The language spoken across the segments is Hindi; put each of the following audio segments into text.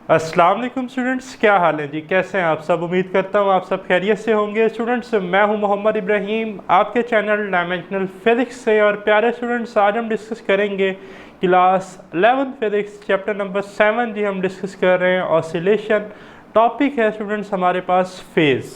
अस्सलाम वालेकुम स्टूडेंट्स, क्या हाल है जी? कैसे हैं आप सब? उम्मीद करता हूँ आप सब खैरियत से होंगे। स्टूडेंट्स, मैं हूँ मोहम्मद इब्राहिम आपके चैनल डायमेंशनल फिज़िक्स से। और प्यारे स्टूडेंट्स, आज हम डिस्कस करेंगे क्लास 11 फिज़िक्स चैप्टर नंबर 7 जी। हम डिस्कस कर रहे हैं ऑसिलेशन। टॉपिक है स्टूडेंट्स हमारे पास फेज़।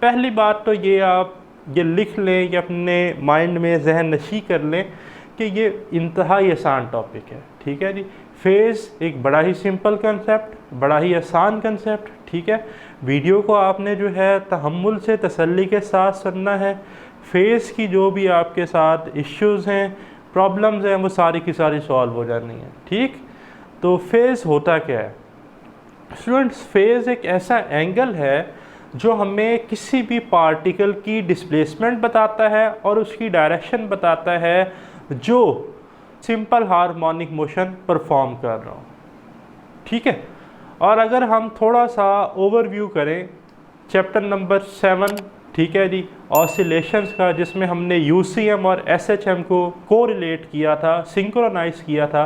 पहली बात तो ये आप ये लिख लें या अपने माइंड में जहन नशी कर लें कि ये इंतहाई आसान टॉपिक है। ठीक है जी। फेज़ एक बड़ा ही सिंपल कंसेप्ट, बड़ा ही आसान कंसेप्ट। ठीक है, वीडियो को आपने जो है तहम्मुल से तसल्ली के साथ सुनना है। फेज़ की जो भी आपके साथ इश्यूज़ हैं, प्रॉब्लम्स हैं, वो सारी की सारी सॉल्व हो जानी है। ठीक, तो फेज़ होता क्या है स्टूडेंट्स? फेज़ एक ऐसा एंगल है जो हमें किसी भी पार्टिकल की डिस्प्लेसमेंट बताता है और उसकी डायरेक्शन बताता है जो सिंपल हार्मोनिक मोशन परफॉर्म कर रहा हूँ। ठीक है, और अगर हम थोड़ा सा ओवरव्यू करें चैप्टर नंबर 7, ठीक है जी, ऑसिलेशंस का, जिसमें हमने यूसीएम और एसएचएम को कोरिलेट किया था, सिंक्रोनाइज किया था,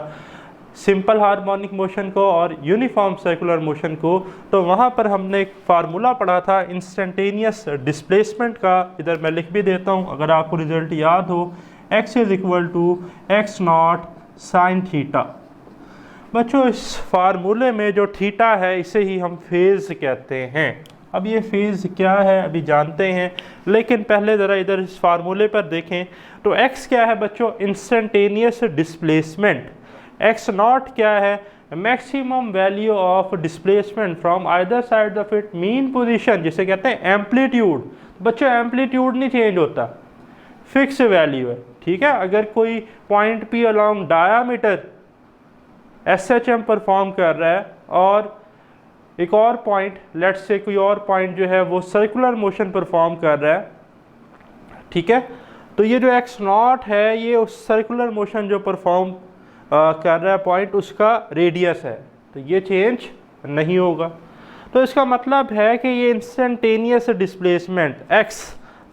सिंपल हार्मोनिक मोशन को और यूनिफॉर्म सर्कुलर मोशन को। तो वहाँ पर हमने एक फार्मूला पढ़ा था इंस्टेंटेनियस डिस्प्लेसमेंट का। इधर मैं लिख भी देता हूँ अगर आपको रिजल्ट याद हो। x is equal to x not sine theta. बच्चों, इस फार्मूले में जो थीटा है इसे ही हम फेज़ कहते हैं। अब ये फेज़ क्या है अभी जानते हैं, लेकिन पहले ज़रा इधर इस फार्मूले पर देखें। तो x क्या है बच्चों? Instantaneous displacement. x नॉट क्या है? Maximum value of displacement from either side of it mean position, जिसे कहते हैं एम्पलीट्यूड। बच्चों, एम्पलीट्यूड नहीं चेंज होता, फिक्स वैल्यू है। ठीक है, अगर कोई point P along diameter SHM perform कर रहा है और एक और पॉइंट, लेट्स से कोई और पॉइंट जो है वो सर्कुलर मोशन परफॉर्म कर रहा है, ठीक है, तो ये जो एक्स नॉट है ये उस सर्कुलर मोशन जो परफॉर्म कर रहा है पॉइंट, उसका रेडियस है, तो ये चेंज नहीं होगा। तो इसका मतलब है कि ये इंस्टेंटेनियस डिस्प्लेसमेंट एक्स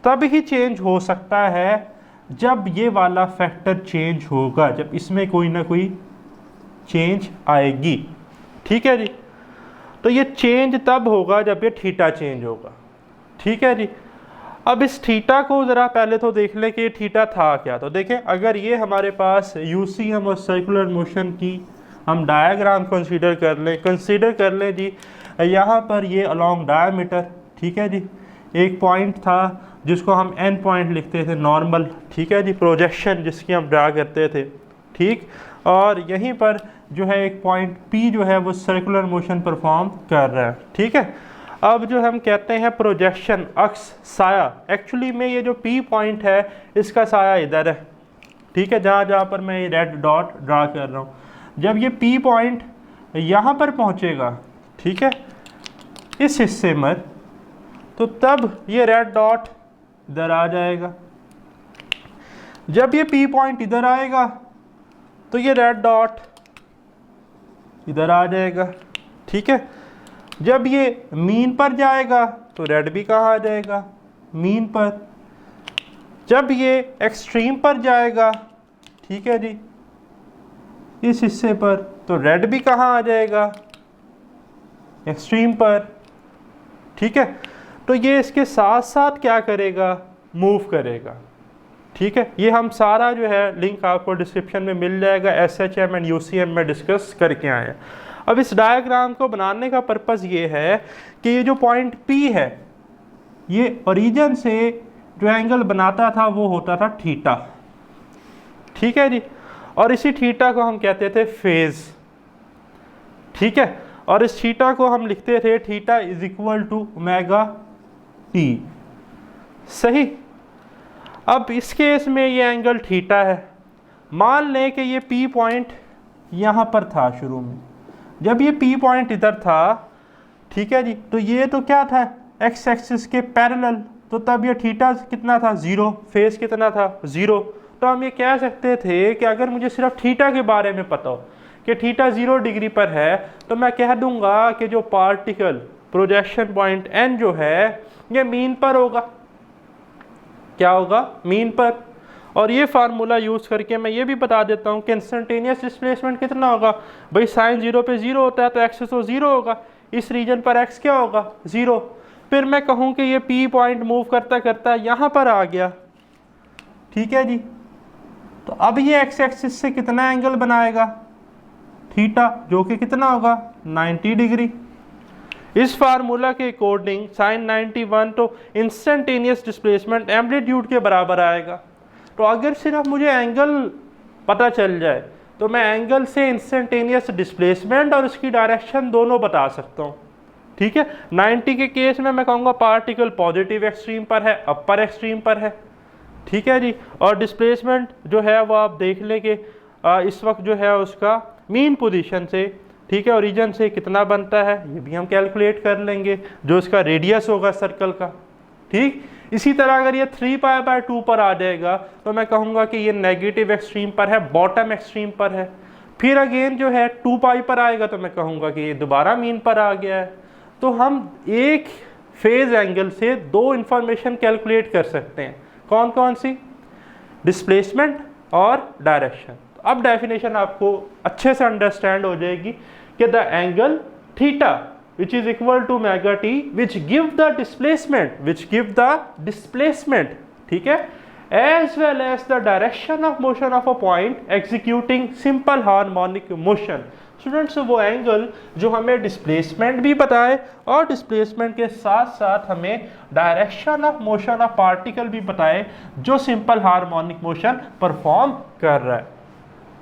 तब ही चेंज हो सकता है जब ये वाला फैक्टर चेंज होगा, जब इसमें कोई ना कोई चेंज आएगी। ठीक है जी, तो ये चेंज तब होगा जब ये थीटा चेंज होगा। ठीक है जी। अब इस थीटा को ज़रा पहले तो देख लें कि ये थीटा था क्या। तो देखें, अगर ये हमारे पास यूसीएम और सर्कुलर मोशन की हम डायग्राम कंसीडर कर लें जी। यहाँ पर ये अलोंग डायमीटर, ठीक है जी, एक पॉइंट था जिसको हम एन पॉइंट लिखते थे नॉर्मल, ठीक है जी, प्रोजेक्शन जिसकी हम ड्रा करते थे। ठीक, और यहीं पर जो है एक पॉइंट पी जो है वो सर्कुलर मोशन परफॉर्म कर रहा है। ठीक है, अब जो हम कहते हैं प्रोजेक्शन अक्स साया, एक्चुअली में ये जो पी पॉइंट है इसका साया इधर है। ठीक है, जहाँ जहाँ पर मैं ये रेड डॉट ड्रा कर रहा हूँ, जब ये पी पॉइंट यहाँ पर पहुँचेगा, ठीक है, इस हिस्से में, तो तब ये रेड डॉट इधर आ जाएगा। जब ये पी पॉइंट इधर आएगा तो ये रेड डॉट इधर आ जाएगा। ठीक है, जब ये मीन पर जाएगा तो रेड भी कहाँ आ जाएगा? मीन पर। जब ये एक्सट्रीम पर जाएगा, ठीक है जी, इस हिस्से पर, तो रेड भी कहाँ आ जाएगा? एक्सट्रीम पर। ठीक है, तो ये इसके साथ साथ क्या करेगा? मूव करेगा। ठीक है, ये हम सारा जो है लिंक आपको डिस्क्रिप्शन में मिल जाएगा, एसएचएम एंड यूसीएम में डिस्कस करके आए हैं। अब इस डायग्राम को बनाने का पर्पस ये है कि ये जो पॉइंट P है ये ओरिजिन से जो एंगल बनाता था वो होता था थीटा। ठीक है जी, और इसी थीटा को हम कहते थे फेज। ठीक है, और इस थीटा को हम लिखते थे theta is equal to omega T. सही। अब इस केस में ये एंगल थीटा है। मान लें कि ये P पॉइंट यहाँ पर था शुरू में, जब ये P पॉइंट इधर था, ठीक है जी, तो ये तो क्या था? एक्स एक्सिस के पैरेलल, तो तब ये थीटा कितना था? 0। फेस कितना था? 0। तो हम ये कह सकते थे कि अगर मुझे सिर्फ थीटा के बारे में पता हो कि थीटा 0 डिग्री पर है, तो मैं कह दूंगा कि जो पार्टिकल प्रोजेक्शन पॉइंट N जो है ये मीन पर होगा। क्या होगा? मीन पर। और ये फार्मूला यूज़ करके मैं ये भी बता देता हूँ कि इंस्टेंटेनियस डिस्प्लेसमेंट कितना होगा। भाई साइन 0 पे 0 होता है तो एक्स तो 0 होगा, इस रीजन पर एक्स क्या होगा 0। फिर मैं कहूँ कि ये पी पॉइंट मूव करता करता यहाँ पर आ गया, ठीक है जी। तो अब ये एक्स एक्सिस से कितना एंगल बनाएगा थीटा, जो कि कितना होगा 90 डिग्री। इस फार्मूला के अकॉर्डिंग साइन 91 तो इंस्टेंटेनियस डिस्प्लेसमेंट एम्पलीट्यूड के बराबर आएगा। तो अगर सिर्फ मुझे एंगल पता चल जाए तो मैं एंगल से इंस्टेंटेनियस डिस्प्लेसमेंट और उसकी डायरेक्शन दोनों बता सकता हूँ, ठीक है। 90 के केस में मैं कहूँगा पार्टिकल पॉजिटिव एक्सट्रीम पर है, अपर एक्सट्रीम पर है, ठीक है जी। और डिस्प्लेसमेंट जो है वो आप देख लें कि इस वक्त जो है उसका मीन पोजीशन से, ठीक है, ओरिजिन से कितना बनता है ये भी हम कैलकुलेट कर लेंगे, जो इसका रेडियस होगा सर्कल का, ठीक। इसी तरह अगर ये 3π/2 पर आ जाएगा तो मैं कहूँगा कि ये नेगेटिव एक्सट्रीम पर है, बॉटम एक्सट्रीम पर है। फिर अगेन जो है 2π पर आएगा तो मैं कहूँगा कि ये दोबारा मीन पर आ गया है। तो हम एक फेज एंगल से दो इंफॉर्मेशन कैलकुलेट कर सकते हैं, कौन कौन सी, डिस्प्लेसमेंट और डायरेक्शन। तो अब डेफिनेशन आपको अच्छे से अंडरस्टैंड हो जाएगी कि the angle theta which is equal to omega t which give the displacement, ठीक है, as well as the direction of motion of a point executing simple harmonic motion। Students वो एंगल जो हमें डिस्प्लेसमेंट भी बताए और डिस्प्लेसमेंट के साथ साथ हमें direction of motion of particle भी बताए जो सिंपल हार्मोनिक मोशन परफॉर्म कर रहा है,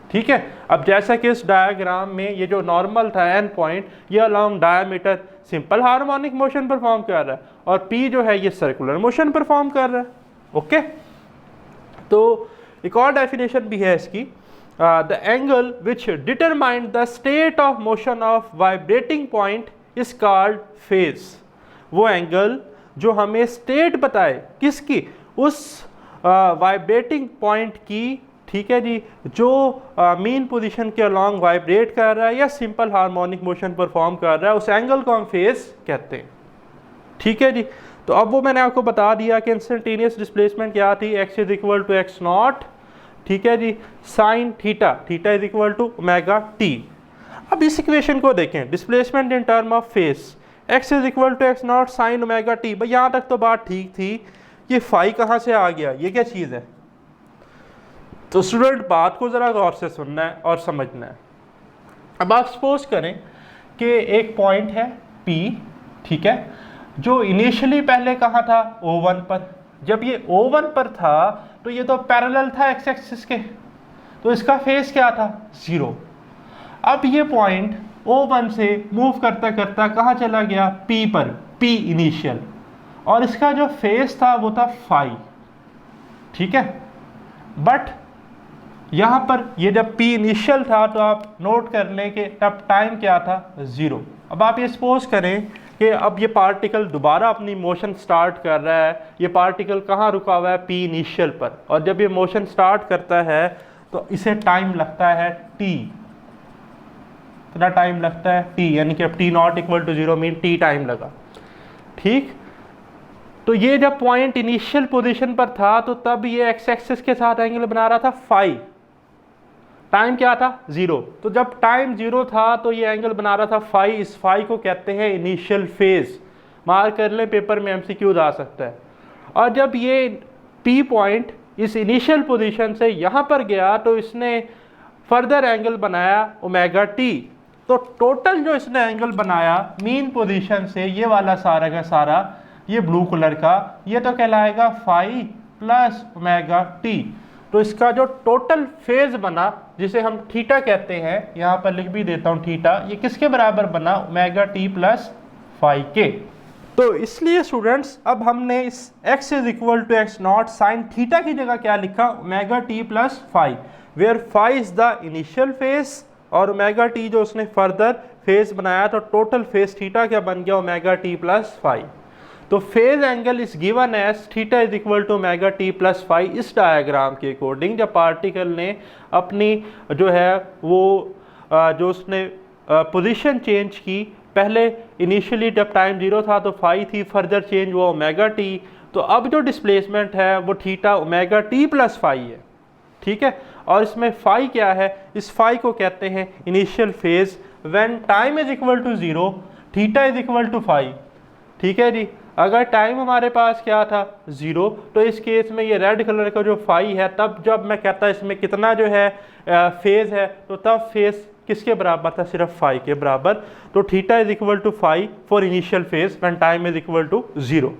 ठीक है। अब जैसा कि इस डायग्राम में ये जो नॉर्मल था एन पॉइंट, ये along diameter simple harmonic motion perform कर रहा है और पी जो है ये सर्कुलर मोशन परफॉर्म कर रहा है, ओके। तो एक और डेफिनेशन भी है इसकी, the angle which determine the state of motion of vibrating point is called phase. वो एंगल जो हमें स्टेट बताए किसकी, उस वाइब्रेटिंग पॉइंट की, ठीक है जी, जो मीन पोजीशन के अलॉन्ग वाइब्रेट कर रहा है या सिंपल हार्मोनिक मोशन परफॉर्म कर रहा है, उस एंगल को हम फेज कहते हैं, ठीक है जी। तो अब वो मैंने आपको बता दिया कि इंस्टेंटेनियस डिस्प्लेसमेंट क्या थी, x is equal to x0, ठीक है जी, sine theta, theta is equal to omega t। अब इस इक्वेशन को देखें, displacement in term of phase, x is equal to x0 sine omega t। भाई यहाँ तक तो बात ठीक थी, ये फाई कहाँ से आ गया, ये क्या चीज़ है। तो स्टूडेंट बात को ज़रा गौर से सुनना है और समझना है। अब आप सपोज करें कि एक पॉइंट है P, ठीक है, जो इनिशियली पहले कहाँ था O1 पर। जब ये O1 पर था तो ये तो पैरेलल था एक्स एक्सिस के, तो इसका फेस क्या था 0। अब ये पॉइंट O1 से मूव करता करता कहाँ चला गया P पर, P इनिशियल, और इसका जो फेस था वो था फाई, ठीक है। बट यहाँ पर ये जब P इनिशियल था तो आप नोट कर लें कि तब टाइम क्या था 0। अब आप ये सपोज करें कि अब ये पार्टिकल दोबारा अपनी मोशन स्टार्ट कर रहा है, ये पार्टिकल कहाँ रुका हुआ है P इनिशियल पर, और जब ये मोशन स्टार्ट करता है तो इसे टाइम लगता है T, कितना टाइम लगता है T, यानी कि अब T0 equal to 0 mean T time लगा, ठीक। तो ये जब पॉइंट इनिशियल पोजीशन पर था तो तब ये एक्स एक्सिस के साथ एंगल बना रहा था फाई, टाइम क्या था 0। तो जब टाइम 0 था तो ये एंगल बना रहा था फाई, इस फाई को कहते हैं इनिशियल फेज, मार्क कर लें, पेपर में एमसीक्यू आ सकता है। और जब ये पी पॉइंट इस इनिशियल पोजीशन से यहाँ पर गया तो इसने फर्दर एंगल बनाया ओमेगा टी। तो टोटल जो इसने एंगल बनाया मीन पोजीशन से, ये वाला सारा का सारा, ये ब्लू कलर का, ये तो कहलाएगा फाई प्लस ओमेगा टी। तो इसका जो टोटल फेज बना, जिसे हम थीटा कहते हैं, यहाँ पर लिख भी देता हूँ थीटा, ये किसके बराबर बना ओमेगा टी प्लस फाई के। तो इसलिए स्टूडेंट्स अब हमने इस x is equal to x0 sine theta की जगह क्या लिखा, omega T plus phi, where phi is the initial phase और ओमेगा टी जो उसने फर्दर फेज बनाया, तो टोटल फेज थीटा क्या बन गया ओमेगा टी प्लस फाई। तो phase angle is given as theta is equal to omega T plus phi इस डायग्राम के अकॉर्डिंग। जब पार्टिकल ने अपनी जो है वो जो उसने पोजीशन चेंज की, पहले इनिशियली जब टाइम 0 था तो फाई थी, फर्दर चेंज हुआ ओमेगा टी, तो अब जो डिस्प्लेसमेंट है वो theta omega T plus phi है। ठीक है। और इसमें फाई क्या है, इस फाई को कहते हैं initial phase when time is equal to 0, theta is equal to phi. ठीक है जी, अगर टाइम हमारे पास क्या था 0, तो इस केस में ये रेड कलर का जो फाई है, तब जब मैं कहता इसमें कितना जो है फेज है, तो तब फेज किसके बराबर था, सिर्फ फाई के बराबर। तो theta is equal to phi for initial phase when time is equal to 0।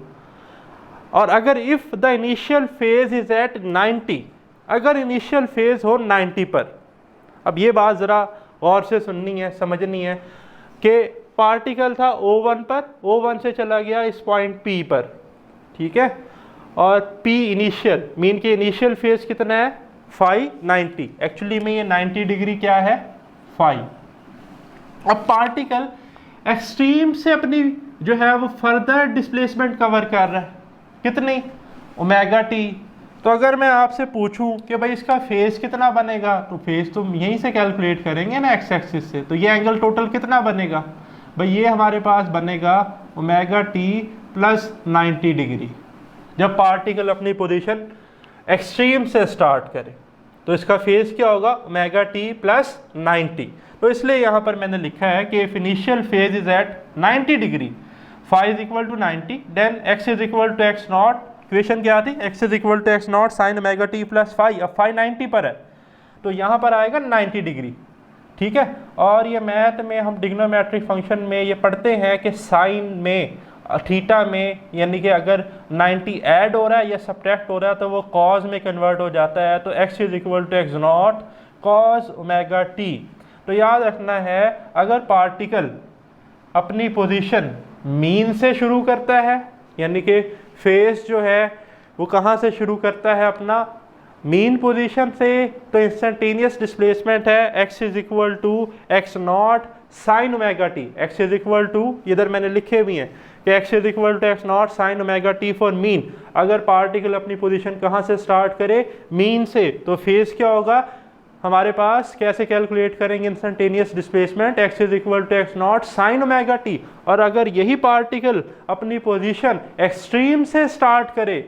और अगर if the initial phase is at 90, अगर इनिशियल फेज हो 90 पर, अब ये बात ज़रा गौर से सुननी है, समझनी है कि पार्टिकल था O1 पर, O1 से चला गया इस पॉइंट P पर, ठीक है, और P इनिशियल मीन के इनिशियल फेज कितना है फाई 90, एक्चुअली में ये 90 डिग्री क्या है फाई। अब पार्टिकल एक्सट्रीम से अपनी जो है वो फर्दर डिस्प्लेसमेंट कवर कर रहा है, कितनी ओमेगा टी। तो अगर मैं आपसे पूछूं कि भाई इसका फेज कितना बनेगा, तो फेज तो यहीं से कैलकुलेट करेंगे ना एक्स एक्सिस से, तो ये एंगल टोटल कितना बनेगा भाई, ये हमारे पास बनेगा ओमेगा टी प्लस 90 डिग्री जब पार्टिकल अपनी पोजीशन एक्सट्रीम से स्टार्ट करे। तो इसका फेज क्या होगा ओमेगा टी प्लस 90। तो इसलिए यहाँ पर मैंने लिखा है कि if initial phase is at 90 degree, phi is equal to 90, then x is equal to x naught, equation क्या थी, x is equal to x not sine omega T plus phi. अब फाई 90 पर है तो यहाँ पर आएगा 90 डिग्री, ठीक है। और ये मैथ में हम ट्रिग्नोमेट्रिक फंक्शन में ये पढ़ते हैं कि साइन में थीटा में यानी कि अगर 90 ऐड हो रहा है या सब्ट्रैक्ट हो रहा है तो वो कॉज में कन्वर्ट हो जाता है। तो x is equal to x naught cos omega t. तो याद रखना है अगर पार्टिकल अपनी पोजीशन मीन से शुरू करता है, यानी कि फेज जो है वो कहाँ से शुरू करता है अपना मीन पोजीशन से, तो इंस्टेंटेनियस डिस्प्लेसमेंट है x is equal to x not sine omega t. X is equal to इधर मैंने लिखे भी हैं कि x is equal to x not sine omega t for mean. अगर पार्टिकल अपनी पोजीशन कहाँ से स्टार्ट करे मीन से, तो फेज क्या होगा हमारे पास, कैसे कैलकुलेट करेंगे instantaneous displacement, x is equal to x not sine omega t. और अगर यही पार्टिकल अपनी पोजीशन एक्सट्रीम से स्टार्ट करे,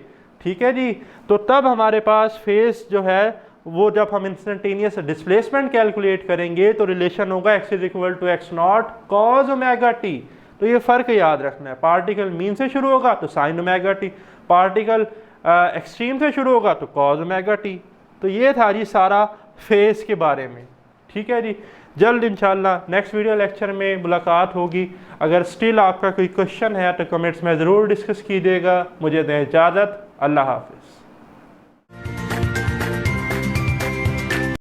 ठीक है जी, तो तब हमारे पास फेज जो है वो जब हम इंस्टेंटेनियस डिस्प्लेसमेंट कैलकुलेट करेंगे तो रिलेशन होगा x is equal to x naught cos omega t. तो ये फ़र्क याद रखना है, पार्टिकल मीन से शुरू होगा तो sign omega T, particle extreme से शुरू होगा तो कॉज ओमेगा टी। तो ये था जी सारा फेज के बारे में, ठीक है जी। जल्द इंशाल्लाह नेक्स्ट वीडियो लेक्चर में मुलाकात होगी। अगर स्टिल आपका कोई क्वेश्चन है तो कमेंट्स में ज़रूर डिस्कस कीजिएगा। मुझे दें इजाज़त, अल्लाह हाफ़िज़।